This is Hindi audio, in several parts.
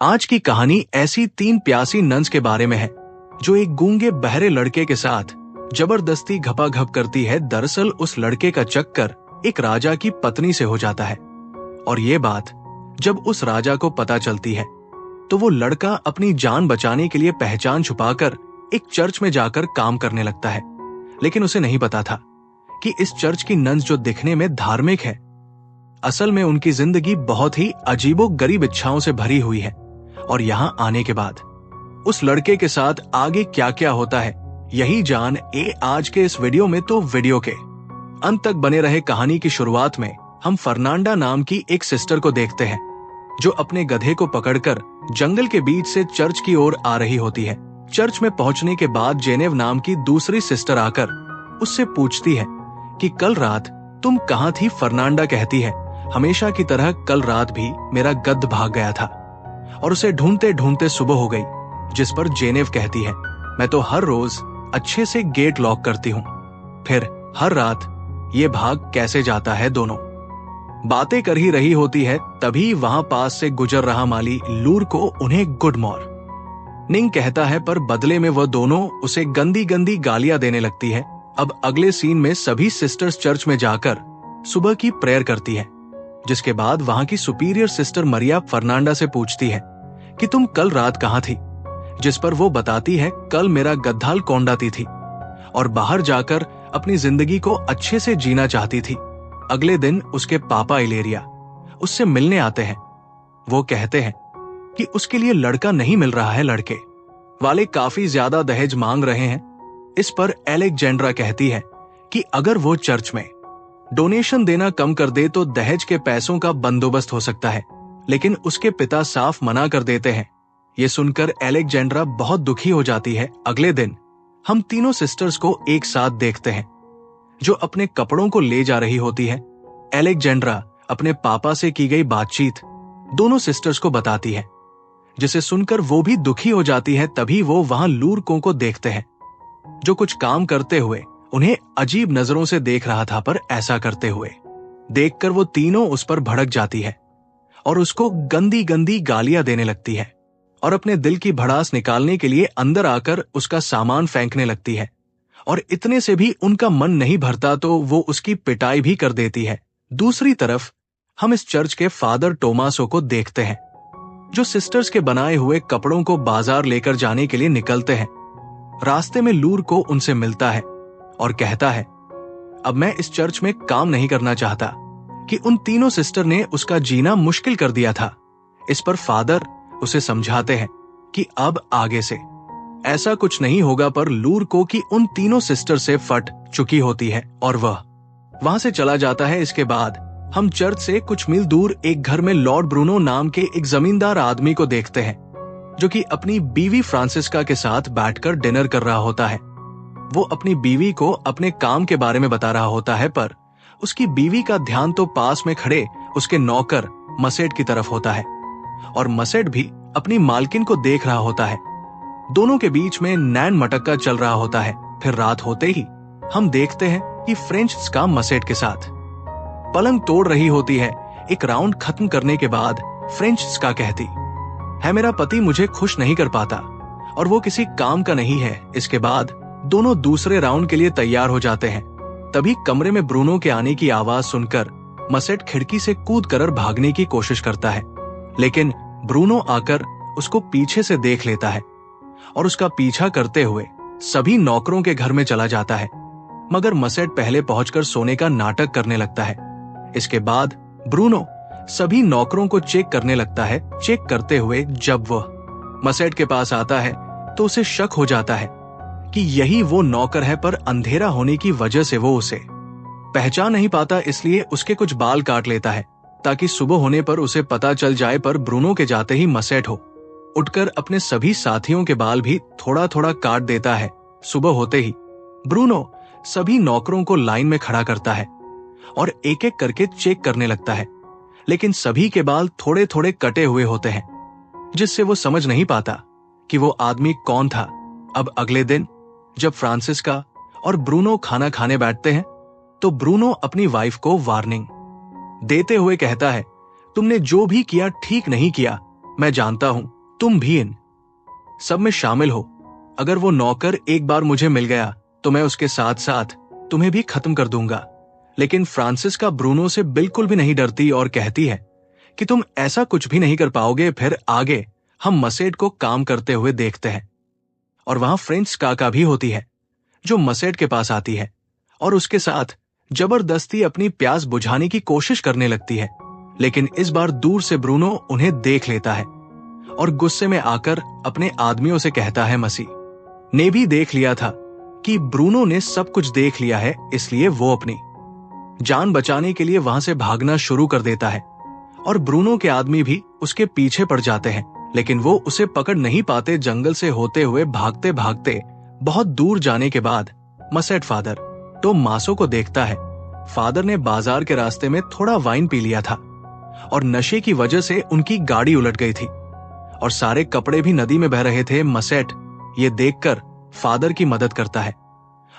आज की कहानी ऐसी 3 प्यासी नन्स के बारे में है जो एक गूंगे बहरे लड़के के साथ जबरदस्ती घपाघप करती है। दरअसल उस लड़के का चक्कर एक राजा की पत्नी से हो जाता है और ये बात जब उस राजा को पता चलती है तो वो लड़का अपनी जान बचाने के लिए पहचान छुपाकर एक चर्च में जाकर काम करने लगता है। लेकिन उसे नहीं पता था कि इस चर्च की नन्स जो दिखने में धार्मिक है, असल में उनकी जिंदगी बहुत ही अजीबोगरीब इच्छाओं से भरी हुई है। और यहाँ आने के बाद उस लड़के के साथ आगे क्या क्या होता है, यही जान आज के इस वीडियो में। तो वीडियो के अंत तक बने रहे। कहानी की शुरुआत में हम फर्नांडा नाम की एक सिस्टर को देखते हैं जो अपने गधे को पकड़कर जंगल के बीच से चर्च की ओर आ रही होती है। चर्च में पहुंचने के बाद जेनेव नाम की दूसरी सिस्टर आकर उससे पूछती है कि कल रात तुम कहाँ थी। फर्नांडा कहती है, हमेशा की तरह कल रात भी मेरा गध भाग गया था और उसे ढूंढते ढूंढते सुबह हो गई। जिस पर जेनेव कहती है, मैं तो हर रोज अच्छे से गेट लॉक करती हूँ, फिर हर रात ये भाग कैसे जाता है। दोनों बातें कर ही रही होती है, तभी वहां पास से गुजर रहा माली लूर को उन्हें गुड मॉर्निंग कहता है, पर बदले में वह दोनों उसे गंदी गंदी गालियां देने लगती है। अब अगले सीन में सभी सिस्टर्स चर्च में जाकर सुबह की प्रेयर करती है, जिसके बाद वहां की सुपीरियर सिस्टर मरिया फर्नांडा से पूछती है कि तुम कल रात कहाँ थी। जिस पर वो बताती है, कल मेरा गद्दाल कौंडाती थी और बाहर जाकर अपनी जिंदगी को अच्छे से जीना चाहती थी। अगले दिन उसके पापा इलेरिया उससे मिलने आते हैं। वो कहते हैं कि उसके लिए लड़का नहीं मिल रहा है, लड़के वाले काफी ज्यादा दहेज मांग रहे हैं। इस पर एलेक्जेंड्रा कहती है कि अगर वो चर्च में डोनेशन देना कम कर दे तो दहेज के पैसों का बंदोबस्त हो सकता है, लेकिन उसके पिता साफ मना कर देते हैं। ये सुनकर एलेक्जेंड्रा बहुत दुखी हो जाती है। अगले दिन हम तीनों सिस्टर्स को एक साथ देखते हैं जो अपने कपड़ों को ले जा रही होती है। एलेक्जेंड्रा अपने पापा से की गई बातचीत दोनों सिस्टर्स को बताती है, जिसे सुनकर वो भी दुखी हो जाती है। तभी वो वहां लूरकों को देखते हैं जो कुछ काम करते हुए उन्हें अजीब नजरों से देख रहा था, पर ऐसा करते हुए देखकर वो तीनों उस पर भड़क जाती है और उसको गंदी गंदी गालियां देने लगती है और अपने दिल की भड़ास निकालने के लिए अंदर आकर उसका सामान फेंकने लगती है। और इतने से भी उनका मन नहीं भरता तो वो उसकी पिटाई भी कर देती है। दूसरी तरफ हम इस चर्च के फादर टोमासो को देखते हैं जो सिस्टर्स के बनाए हुए कपड़ों को बाजार लेकर जाने के लिए निकलते हैं। रास्ते में लूर को उनसे मिलता है और कहता है, अब मैं इस चर्च में काम नहीं करना चाहता कि उन तीनों सिस्टर ने उसका जीना मुश्किल कर दिया था। इस पर फादर उसे समझाते हैं कि अब आगे से ऐसा कुछ नहीं होगा, पर लूर को कि उन तीनों सिस्टर से फट चुकी होती है और वह वहां से चला जाता है। इसके बाद हम चर्च से कुछ मील दूर एक घर में लॉर्ड ब्रूनो नाम के एक जमींदार आदमी को देखते हैं जो कि अपनी बीवी फ्रांसिस्का के साथ बैठकर डिनर कर रहा होता है। वो अपनी बीवी को अपने काम के बारे में बता रहा होता है, पर उसकी बीवी का ध्यान तो पास में खड़े उसके नौकर मसेट की तरफ होता है और मसेट भी अपनी मालकिन को देख रहा होता है। दोनों के बीच में नैन मटक्का चल रहा होता है। फिर रात होते ही हम देखते हैं कि फ्रेंच मसेट के साथ पलंग तोड़ रही होती है। एक राउंड खत्म करने के बाद फ्रेंच कहती है, मेरा पति मुझे खुश नहीं कर पाता और वो किसी काम का नहीं है। इसके बाद दोनों दूसरे राउंड के लिए तैयार हो जाते हैं। तभी कमरे में ब्रूनो के आने की आवाज सुनकर मसेट खिड़की से कूद कर भागने की कोशिश करता है, लेकिन ब्रूनो आकर उसको पीछे से देख लेता है और उसका पीछा करते हुए सभी नौकरों के घर में चला जाता है। मगर मसेट पहले पहुंचकर सोने का नाटक करने लगता है। इसके बाद ब्रूनो सभी नौकरों को चेक करने लगता है। चेक करते हुए जब वह मसेट के पास आता है तो उसे शक हो जाता है कि यही वो नौकर है, पर अंधेरा होने की वजह से वो उसे पहचान नहीं पाता, इसलिए उसके कुछ बाल काट लेता है ताकि सुबह होने पर उसे पता चल जाए। पर ब्रूनो के जाते ही मसेट उठकर अपने सभी साथियों के बाल भी थोड़ा थोड़ा काट देता है। सुबह होते ही ब्रूनो सभी नौकरों को लाइन में खड़ा करता है और एक एक करके चेक करने लगता है, लेकिन सभी के बाल थोड़े थोड़े कटे हुए होते हैं, जिससे वो समझ नहीं पाता कि वो आदमी कौन था। अब अगले दिन जब फ्रांसिस्का और ब्रूनो खाना खाने बैठते हैं तो ब्रूनो अपनी वाइफ को वार्निंग देते हुए कहता है, तुमने जो भी किया ठीक नहीं किया। मैं जानता हूं तुम भी इन सब में शामिल हो। अगर वो नौकर एक बार मुझे मिल गया तो मैं उसके साथ साथ तुम्हें भी खत्म कर दूंगा। लेकिन फ्रांसिस्का ब्रूनो से बिल्कुल भी नहीं डरती और कहती है कि तुम ऐसा कुछ भी नहीं कर पाओगे। फिर आगे हम मसेट को काम करते हुए देखते हैं और वहां फ्रेंच काका भी होती है जो मसेट के पास आती है और उसके साथ जबरदस्ती अपनी प्यास बुझाने की कोशिश करने लगती है। लेकिन इस बार दूर से ब्रूनो उन्हें देख लेता है और गुस्से में आकर अपने आदमियों से कहता है मसी ने भी देख लिया था कि ब्रूनो ने सब कुछ देख लिया है, इसलिए वो अपनी जान बचाने के लिए वहां से भागना शुरू कर देता है और ब्रूनो के आदमी भी उसके पीछे पड़ जाते हैं। लेकिन वो उसे पकड़ नहीं पाते। जंगल से होते हुए भागते भागते बहुत दूर जाने के बाद मसेट फादर टोमासो को देखता है। फादर ने बाजार के रास्ते में थोड़ा वाइन पी लिया था और नशे की वजह से उनकी गाड़ी उलट गई थी और सारे कपड़े भी नदी में बह रहे थे। मसेट ये देखकर फादर की मदद करता है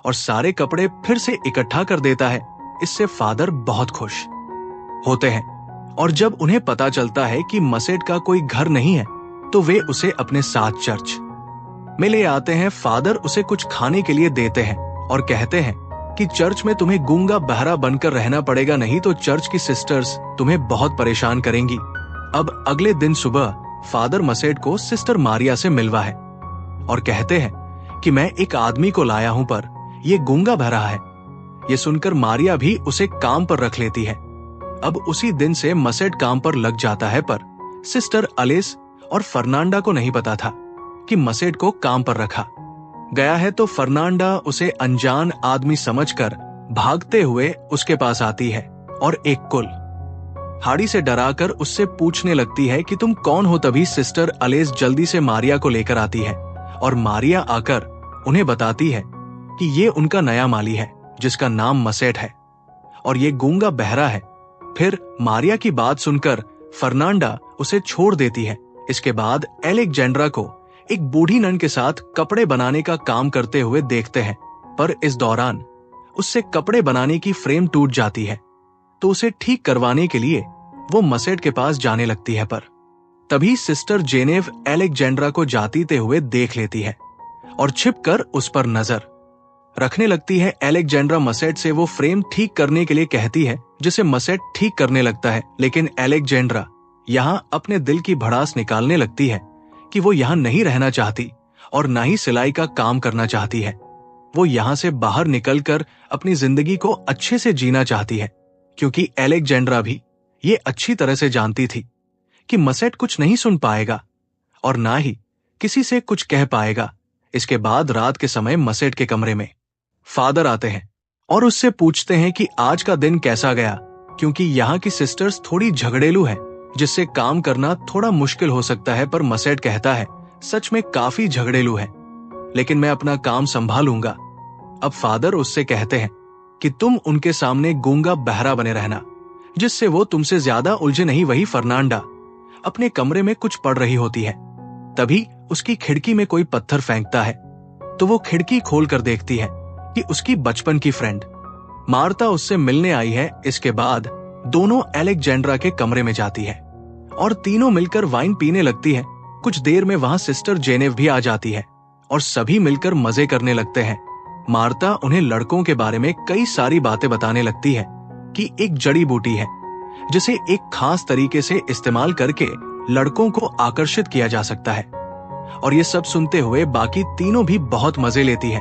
और सारे कपड़े फिर से इकट्ठा कर देता है। इससे फादर बहुत खुश होते हैं और जब उन्हें पता चलता है कि मसेट का कोई घर नहीं है तो वे उसे अपने साथ चर्च में ले आते हैं। फादर उसे कुछ खाने के लिए देते हैं और कहते हैं कि चर्च में तुम्हें गूंगा बहरा बनकर रहना पड़ेगा, नहीं तो चर्च की सिस्टर्स तुम्हें बहुत परेशान करेंगी। अब अगले दिन सुबह फादर मसेट को सिस्टर मारिया से मिलवा है और कहते हैं कि मैं एक आदमी को लाया हूं पर यह गूंगा बह रहा है। यह सुनकर मारिया भी उसे काम पर रख लेती है। अब उसी दिन से मसेट काम पर लग जाता है पर सिस्टर अलेस और फर्नांडा को नहीं पता था कि मसेट को काम पर रखा गया है। तो फर्नांडा उसे अनजान आदमी समझकर भागते हुए उसके पास आती है और एक कुल्हाड़ी से डराकर उससे पूछने लगती है कि तुम कौन हो। तभी सिस्टर अलेस जल्दी से मारिया को लेकर आती है और मारिया आकर उन्हें बताती है कि ये उनका नया माली है जिसका नाम मसेट है और ये गूंगा बहरा है। फिर मारिया की बात सुनकर फर्नांडा उसे छोड़ देती है। इसके बाद एलेक्जेंड्रा को एक बूढ़ी नन के साथ कपड़े बनाने का काम करते हुए देखते हैं पर इस दौरान उससे कपड़े बनाने की फ्रेम टूट जाती है तो उसे ठीक करवाने के लिए वो मसेट के पास जाने लगती है। पर तभी सिस्टर जेनेव एलेक्जेंड्रा को जातीते हुए देख लेती है और छिपकर उस पर नजर रखने लगती है। एलेक्जेंड्रा मसेट से वो फ्रेम ठीक करने के लिए कहती है जिसे मसेट ठीक करने लगता है। लेकिन एलेक्जेंड्रा यहाँ अपने दिल की भड़ास निकालने लगती है कि वो यहाँ नहीं रहना चाहती और ना ही सिलाई का काम करना चाहती है। वो यहाँ से बाहर निकलकर अपनी जिंदगी को अच्छे से जीना चाहती है क्योंकि एलेक्जेंड्रा भी ये अच्छी तरह से जानती थी कि मसेट कुछ नहीं सुन पाएगा और ना ही किसी से कुछ कह पाएगा। इसके बाद रात के समय मसेट के कमरे में फादर आते हैं और उससे पूछते हैं कि आज का दिन कैसा गया, क्योंकि यहाँ की सिस्टर्स थोड़ी झगड़ेलू है जिससे काम करना थोड़ा मुश्किल हो सकता है। पर मसेट कहता है सच में काफी झगड़ेलू है, लेकिन मैं अपना काम संभालूंगा। अब फादर उससे कहते हैं कि तुम उनके सामने गूंगा बहरा बने रहना जिससे वो तुमसे ज्यादा उलझे नहीं। वही फर्नांडा अपने कमरे में कुछ पढ़ रही होती है। तभी उसकी खिड़की में कोई पत्थर फेंकता है तो वो खिड़की खोल कर देखती है कि उसकी बचपन की फ्रेंड मार्ता उससे मिलने आई है। इसके बाद दोनों एलेक्जेंड्रा के कमरे में जाती है और तीनों मिलकर वाइन पीने लगती है। कुछ देर में वहां सिस्टर जेनेव भी आ जाती है और सभी मिलकर मजे करने लगते हैं। मार्ता उन्हें लड़कों के बारे में कई सारी बातें बताने लगती है कि एक जड़ी बूटी है जिसे एक खास तरीके से इस्तेमाल करके लड़कों को आकर्षित किया जा सकता है और ये सब सुनते हुए बाकी तीनों भी बहुत मजे लेती है।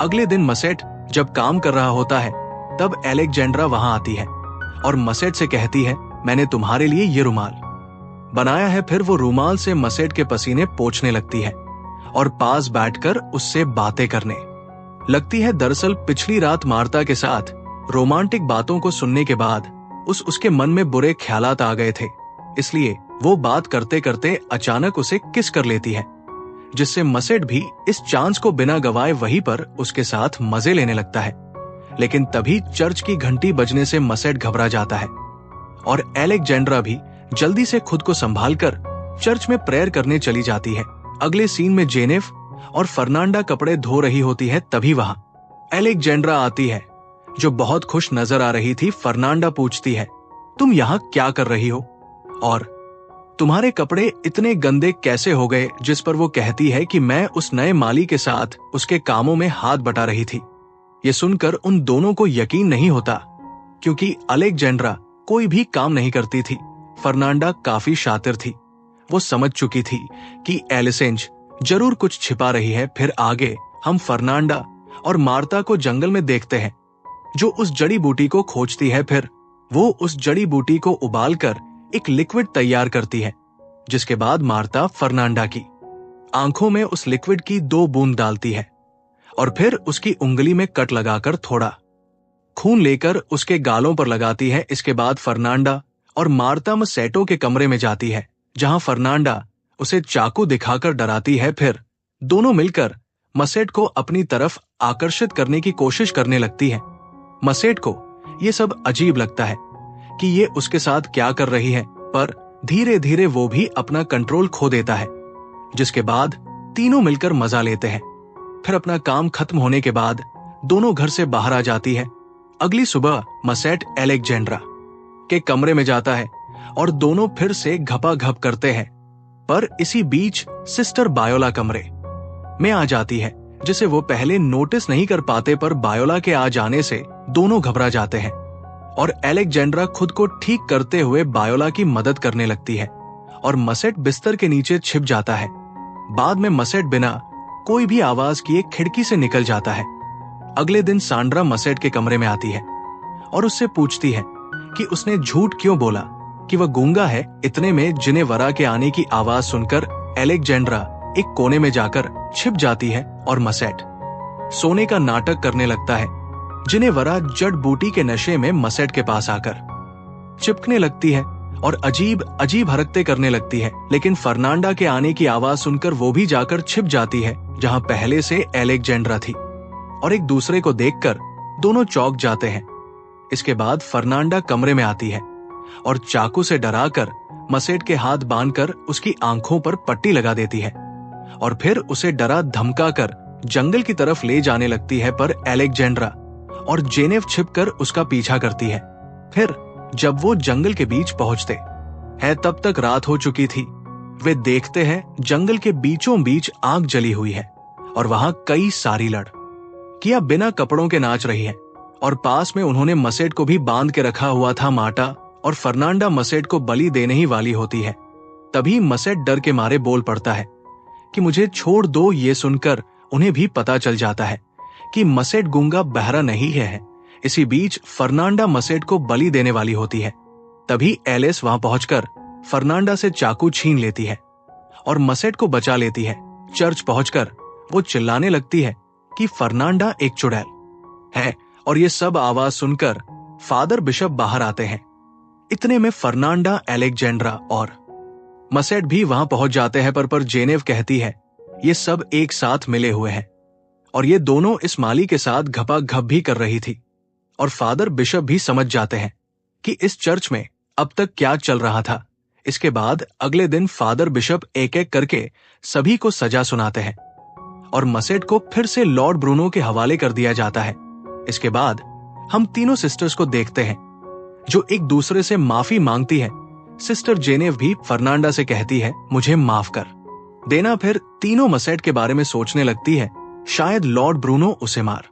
अगले दिन मसेट जब काम कर रहा होता है तब एलेक्जेंड्रा वहां आती है और मसेट से कहती है मैंने तुम्हारे लिए ये रुमाल बनाया है। फिर वो रुमाल से मसेट के पसीने पोंछने लगती है और पास बैठकर उससे बातें करने लगती है। दरअसल पिछली रात मार्ता के साथ रोमांटिक बातों को सुनने के बाद उसके मन में बुरे ख्यालात आ गए थे, इसलिए वो बात करते करते अचानक उसे किस कर लेती है जिससे मसेट भी इस चांस को बिना गवाए वहीं पर उसके साथ मजे लेने लगता है। लेकिन तभी चर्च की घंटी बजने से मसेट घबरा जाता है और एलेक्जेंड्रा भी जल्दी से खुद को संभालकर चर्च में प्रेयर करने चली जाती है। अगले सीन में जेनेव और फर्नांडा कपड़े धो रही होती है। तभी वहां एलेक्जेंड्रा आती है जो बहुत खुश नजर आ रही थी। फर्नांडा पूछती है तुम यहाँ क्या कर रही हो और तुम्हारे कपड़े इतने गंदे कैसे हो गए, जिस पर वो कहती है कि मैं उस नए माली के साथ उसके कामों में हाथ बटा रही थी। ये सुनकर उन दोनों को यकीन नहीं होता, क्योंकि अलेक्जेंड्रा कोई भी काम नहीं करती थी। फर्नांडा काफी शातिर थी। वो समझ चुकी थी कि एलिसेंज जरूर कुछ छिपा रही है। फिर आगे हम फर्नांडा और मार्ता को जंगल में देखते हैं, जो उस जड़ी बूटी को खोजती है। फिर वो उस जड़ी बूटी को उबालकर एक लिक्विड तैयार करती है, जिसके बाद मार्ता फर्नांडा की आंखों में उस लिक्विड की 2 बूंद डालती है और फिर उसकी उंगली में कट लगाकर थोड़ा खून लेकर उसके गालों पर लगाती है। इसके बाद फर्नांडा और मार्ता मसेटो के कमरे में जाती है, जहां फर्नांडा उसे चाकू दिखाकर डराती है। फिर दोनों मिलकर मसेट को अपनी तरफ आकर्षित करने की कोशिश करने लगती है। मसेट को यह सब अजीब लगता है कि ये उसके साथ क्या कर रही है, पर धीरे धीरे वो भी अपना कंट्रोल खो देता है, जिसके बाद तीनों मिलकर मजा लेते हैं। फिर अपना काम खत्म होने के बाद दोनों घर से बाहर आ जाती है। अगली सुबह मसेट अलेक्जेंड्रा के कमरे में जाता है और दोनों फिर से घपाघप करते हैं, पर इसी बीच सिस्टर बायोला कमरे में आ जाती है, जिसे वो पहले नोटिस नहीं कर पाते। पर बायोला के आ जाने से दोनों घबरा जाते हैं और अलेक्जेंड्रा खुद को ठीक करते हुए बायोला की मदद करने लगती है और मसेट बिस्तर के नीचे छिप जाता है। बाद में मसेट बिना कोई भी आवाज किए खिड़की से निकल जाता है। अगले दिन सांड्रा मसेट के कमरे में आती है और उससे पूछती है कि उसने झूठ क्यों बोला कि वह गूंगा है। इतने में जिनेवरा के आने की आवाज सुनकर अलेक्जेंड्रा एक कोने में जाकर छिप जाती है और मसेट सोने का नाटक करने लगता है। जिनेवरा जड़ बूटी के नशे में मसेट के पास आकर चिपकने लगती है और अजीब अजीब हरकतें करने लगती है। लेकिन फर्नांडा के आने की आवाज सुनकर वो भी जाकर छिप जाती है, जहां पहले से अलेक्जेंड्रा थी, और एक दूसरे को देखकर दोनों चौंक जाते हैं। इसके बाद फर्नांडा कमरे में आती है और चाकू से डराकर मसेट के हाथ बांधकर उसकी आंखों पर पट्टी लगा देती है और फिर उसे डरा धमकाकर जंगल की तरफ ले जाने लगती है। पर अलेक्जेंड्रा और जेनेव छिपकर उसका पीछा करती है। फिर जब वो जंगल के बीच पहुंचते हैं, तब तक रात हो चुकी थी। वे देखते हैं जंगल के बीचों बीच आग जली हुई है और वहां कई सारी लड़कियां बिना कपड़ों के नाच रही है और पास में उन्होंने मसेट को भी बांध के रखा हुआ था। मार्टा और फर्नांडा मसेट को बलि देने ही वाली होती है। तभी मसेट डर के मारे बोल पड़ता है कि मुझे छोड़ दो। ये सुनकर उन्हें भी पता चल जाता है कि मसेट गूंगा बहरा नहीं है। इसी बीच फर्नांडा मसेट को बलि देने वाली होती है। तभी एलिस वहां पहुंचकर फर्नांडा से चाकू छीन लेती है और मसेट को बचा लेती है। चर्च पहुंचकर वो चिल्लाने लगती है कि फर्नांडा एक चुड़ैल है और ये सब आवाज सुनकर फादर बिशप बाहर आते हैं। इतने में फर्नांडा, अलेक्जेंड्रा और मसेट भी वहां पहुंच जाते हैं। पर जेनेव कहती है ये सब एक साथ मिले हुए हैं और ये दोनों इस माली के साथ घपाघप भी कर रही थी। और फादर बिशप भी समझ जाते हैं कि इस चर्च में अब तक क्या चल रहा था। इसके बाद अगले दिन फादर बिशप एक एक करके सभी को सजा सुनाते हैं और मसेट को फिर से लॉर्ड ब्रूनो के हवाले कर दिया जाता है। इसके बाद हम तीनों सिस्टर्स को देखते हैं जो एक दूसरे से माफी मांगती है। सिस्टर जेनेव भी फर्नांडा से कहती है मुझे माफ कर देना। फिर तीनों मसेट के बारे में सोचने लगती है शायद लॉर्ड ब्रूनो उसे मार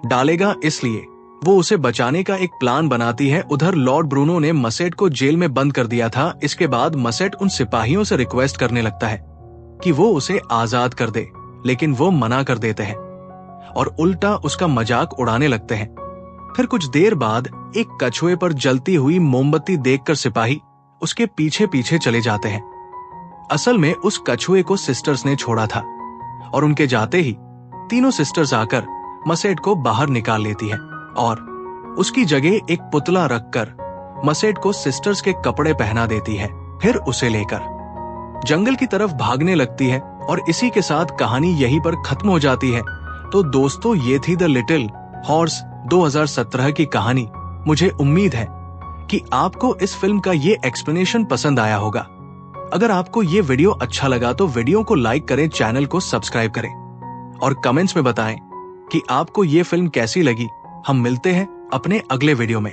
डालेगा, इसलिए वो उसे बचाने का एक प्लान बनाती है। उधर लॉर्ड ब्रूनो ने मसेट को जेल में बंद कर दिया था। इसके बाद मसेट उन सिपाहियों से रिक्वेस्ट करने लगता है कि वो उसे आजाद कर दे, लेकिन वो मना कर देते हैं और उल्टा उसका मजाक उड़ाने लगते हैं। फिर कुछ देर बाद एक कछुए पर जलती हुई मोमबत्ती देखकर सिपाही उसके पीछे पीछे चले जाते हैं। असल में उस कछुए को सिस्टर्स ने छोड़ा था और उनके जाते ही तीनों सिस्टर्स आकर मसेट को बाहर निकाल लेती है और उसकी जगह एक पुतला रखकर मसेट को सिस्टर्स के कपड़े पहना देती है। फिर उसे लेकर जंगल की तरफ भागने लगती है और इसी के साथ कहानी यहीं पर खत्म हो जाती है। तो दोस्तों, ये थी द लिटिल हॉर्स 2017 की कहानी। मुझे उम्मीद है कि आपको इस फिल्म का ये एक्सप्लेनेशन पसंद आया होगा। अगर आपको ये वीडियो अच्छा लगा तो वीडियो को लाइक करें, चैनल को सब्सक्राइब करें और कमेंट्स में बताएं कि आपको ये फिल्म कैसी लगी। हम मिलते हैं अपने अगले वीडियो में।